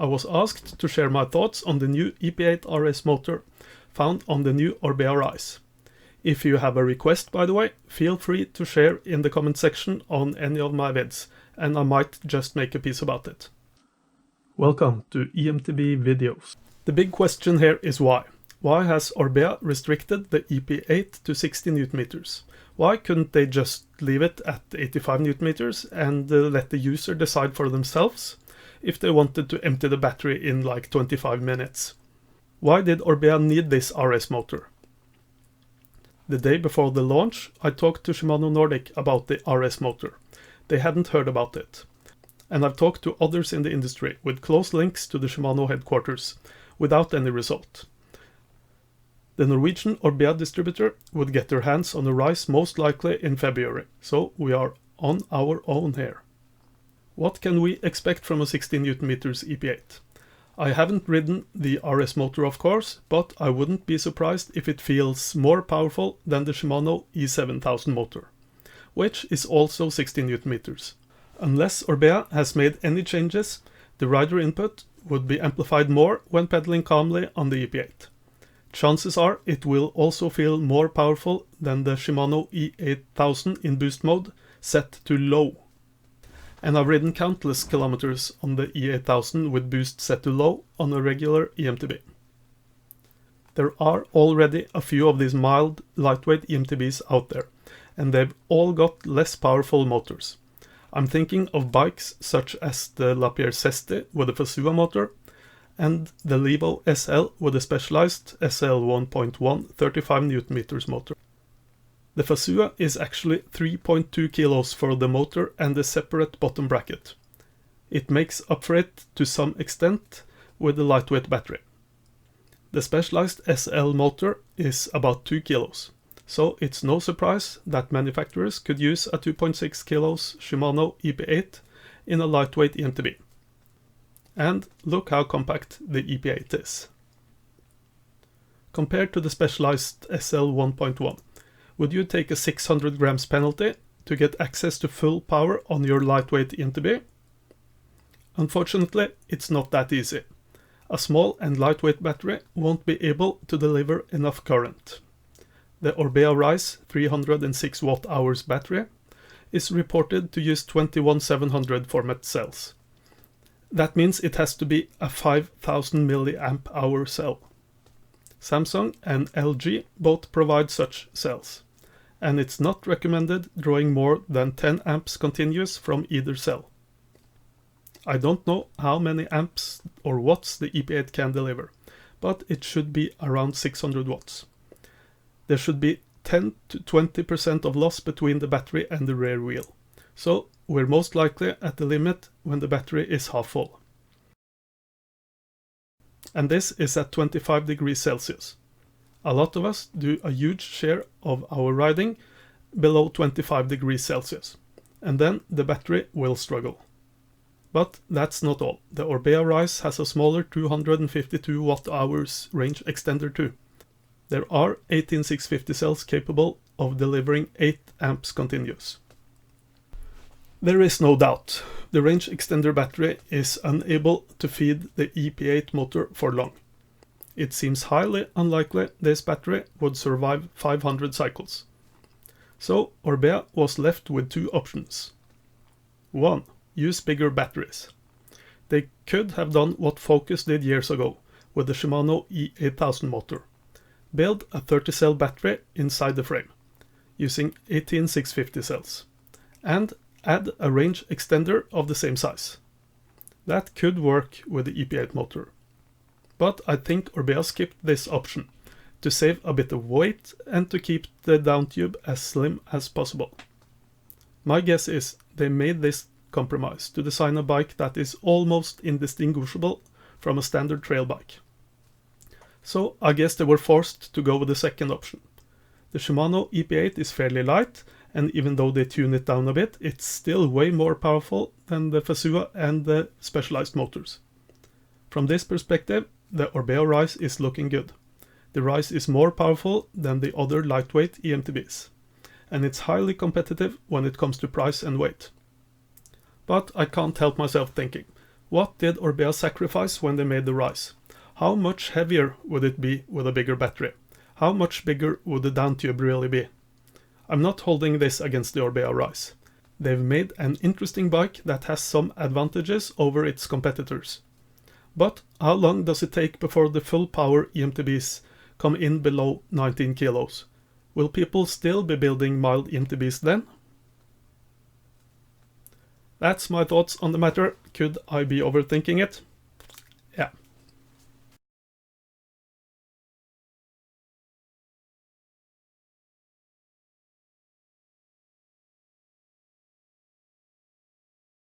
I was asked to share my thoughts on the new EP8 RS motor found on the new Orbea Rise. If you have a request, by the way, feel free to share in the comment section on any of my vids, and I might just make a piece about it. Welcome to EMTB videos. The big question here is why? Why has Orbea restricted the EP8 to 60 Nm? Why couldn't they just leave it at 85 Nm and let the user decide for themselves if they wanted to empty the battery in like 25 minutes? Why did Orbea need this RS motor? The day before the launch, I talked to Shimano Nordic about the RS motor. They hadn't heard about it. And I've talked to others in the industry with close links to the Shimano headquarters, without any result. The Norwegian Orbea distributor would get their hands on the Rise most likely in February, so we are on our own here. What can we expect from a 60 Nm EP8? I haven't ridden the RS motor of course, but I wouldn't be surprised if it feels more powerful than the Shimano E7000 motor, which is also 60 Nm. Unless Orbea has made any changes, the rider input would be amplified more when pedaling calmly on the EP8. Chances are it will also feel more powerful than the Shimano E8000 in boost mode set to low. And I've ridden countless kilometers on the E8000 with boost set to low on a regular EMTB. There are already a few of these mild, lightweight EMTBs out there, and they've all got less powerful motors. I'm thinking of bikes such as the Lapierre Sesti with a Fasua motor, and the Levo SL with a specialized SL 1.1 35 Nm motor. The Fasua is actually 3.2 kilos for the motor and a separate bottom bracket. It makes up for it to some extent with the lightweight battery. The specialized SL motor is about 2 kilos, so it's no surprise that manufacturers could use a 2.6 kilos Shimano EP8 in a lightweight EMTB. And look how compact the EP8 is. Compared to the specialized SL 1.1, would you take a 600 grams penalty to get access to full power on your lightweight EMTB? Unfortunately, it's not that easy. A small and lightweight battery won't be able to deliver enough current. The Orbea Rise 306 Wh battery is reported to use 21700 format cells. That means it has to be a 5000 mAh cell. Samsung and LG both provide such cells, and it's not recommended drawing more than 10 amps continuous from either cell. I don't know how many amps or watts the EP8 can deliver, but it should be around 600 watts. There should be 10 to 20% of loss between the battery and the rear wheel, so we're most likely at the limit when the battery is half full. And this is at 25 degrees Celsius. A lot of us do a huge share of our riding below 25 degrees Celsius, and then the battery will struggle. But that's not all. The Orbea Rise has a smaller 252 Wh range extender too. There are 18650 cells capable of delivering 8 amps continuous. There is no doubt, the range extender battery is unable to feed the EP8 motor for long. It seems highly unlikely this battery would survive 500 cycles. So Orbea was left with two options. 1. Use bigger batteries. They could have done what Focus did years ago with the Shimano E8000 motor. Build a 30 cell battery inside the frame, using 18650 cells, and add a range extender of the same size. That could work with the EP8 motor. But I think Orbea skipped this option to save a bit of weight and to keep the down tube as slim as possible. My guess is they made this compromise to design a bike that is almost indistinguishable from a standard trail bike. So I guess they were forced to go with the second option. The Shimano EP8 is fairly light, and even though they tune it down a bit, it's still way more powerful than the Fasua and the specialized motors. From this perspective, the Orbea Rise is looking good. The Rise is more powerful than the other lightweight EMTBs, and it's highly competitive when it comes to price and weight. But I can't help myself thinking, What did Orbea sacrifice when they made the rise? How much heavier would it be with a bigger battery? How much bigger would the down tube really be? I'm not holding this against the Orbea rise. They've made an interesting bike that has some advantages over its competitors. But how long does it take before the full power EMTBs come in below 19 kilos? Will people still be building mild EMTBs then? That's my thoughts on the matter. Could I be overthinking it?